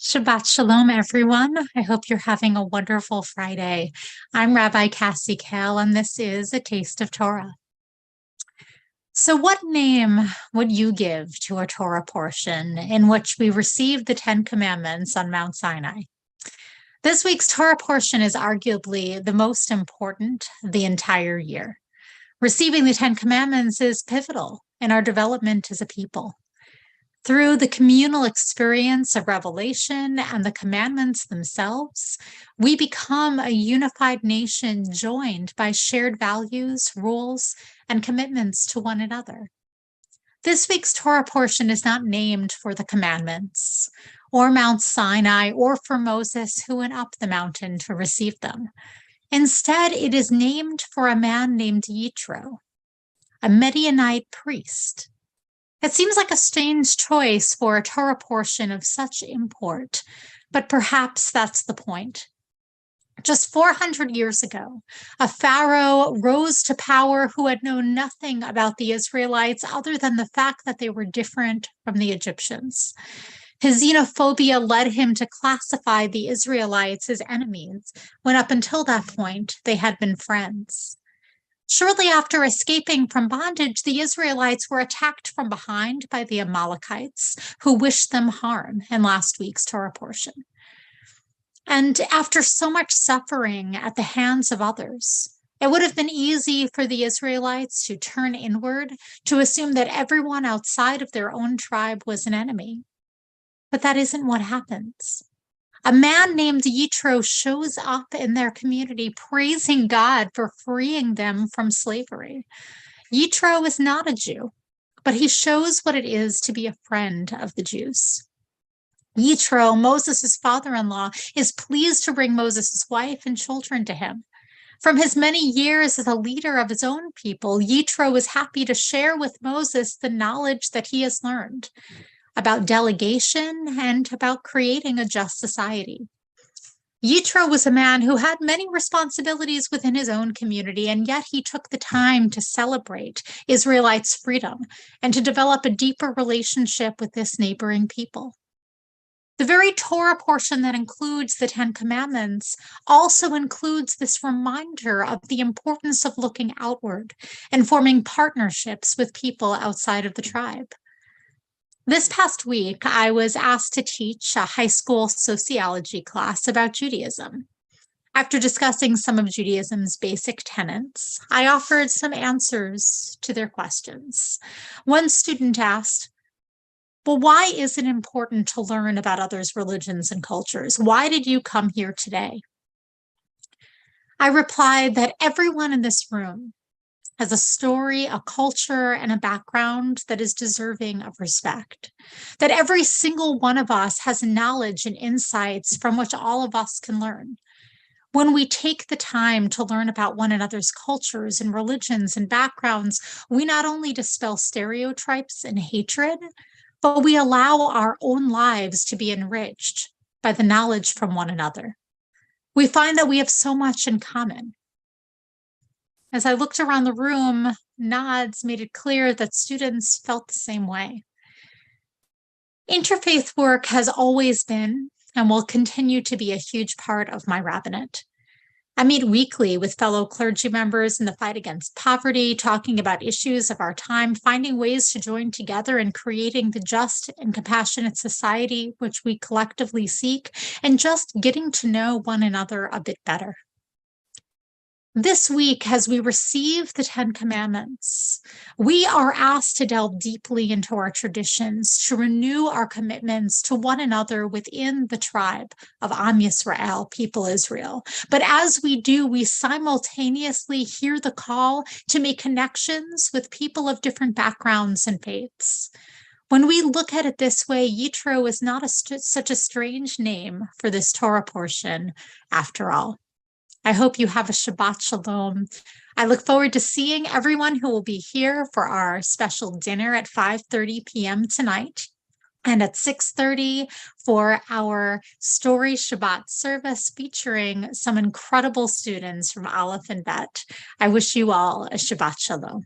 Shabbat Shalom, everyone. I hope you're having a wonderful Friday. I'm Rabbi Cassi, and this is A Taste of Torah. So, what name would you give to a Torah portion in which we received the Ten Commandments on Mount Sinai? This week's Torah portion is arguably the most important of the entire year. Receiving the Ten Commandments is pivotal in our development as a people. Through the communal experience of revelation and the commandments themselves, we become a unified nation joined by shared values, rules, and commitments to one another. This week's Torah portion is not named for the commandments, or Mount Sinai, or for Moses who went up the mountain to receive them. Instead, it is named for a man named Yitro, a Midianite priest. It seems like a strange choice for a Torah portion of such import, but perhaps that's the point. Just 400 years ago, a pharaoh rose to power who had known nothing about the Israelites other than the fact that they were different from the Egyptians. His xenophobia led him to classify the Israelites as enemies, when up until that point, they had been friends. Shortly after escaping from bondage, the Israelites were attacked from behind by the Amalekites, who wished them harm in last week's Torah portion. And after so much suffering at the hands of others, it would have been easy for the Israelites to turn inward, to assume that everyone outside of their own tribe was an enemy. But that isn't what happens. A man named Yitro shows up in their community praising God for freeing them from slavery. Yitro is not a Jew, but he shows what it is to be a friend of the Jews. Yitro, Moses' father-in-law, is pleased to bring Moses' wife and children to him. From his many years as a leader of his own people, Yitro is happy to share with Moses the knowledge that he has learned about delegation and about creating a just society. Yitro was a man who had many responsibilities within his own community, and yet he took the time to celebrate Israelites' freedom and to develop a deeper relationship with this neighboring people. The very Torah portion that includes the Ten Commandments also includes this reminder of the importance of looking outward and forming partnerships with people outside of the tribe. This past week, I was asked to teach a high school sociology class about Judaism. After discussing some of Judaism's basic tenets, I offered some answers to their questions. One student asked, well, why is it important to learn about others' religions and cultures? Why did you come here today? I replied that everyone in this room has a story, a culture, and a background that is deserving of respect. That every single one of us has knowledge and insights from which all of us can learn. When we take the time to learn about one another's cultures and religions and backgrounds, we not only dispel stereotypes and hatred, but we allow our own lives to be enriched by the knowledge from one another. We find that we have so much in common. As I looked around the room, nods made it clear that students felt the same way. Interfaith work has always been and will continue to be a huge part of my rabbinate. I meet weekly with fellow clergy members in the fight against poverty, talking about issues of our time, finding ways to join together in creating the just and compassionate society which we collectively seek, and just getting to know one another a bit better. This week, as we receive the Ten Commandments, we are asked to delve deeply into our traditions, to renew our commitments to one another within the tribe of Am Yisrael, people Israel. But as we do, we simultaneously hear the call to make connections with people of different backgrounds and faiths. When we look at it this way, Yitro is not such a strange name for this Torah portion after all. I hope you have a Shabbat Shalom. I look forward to seeing everyone who will be here for our special dinner at 5:30 p.m. tonight and at 6:30 for our Story Shabbat service featuring some incredible students from Aleph and Bet. I wish you all a Shabbat Shalom.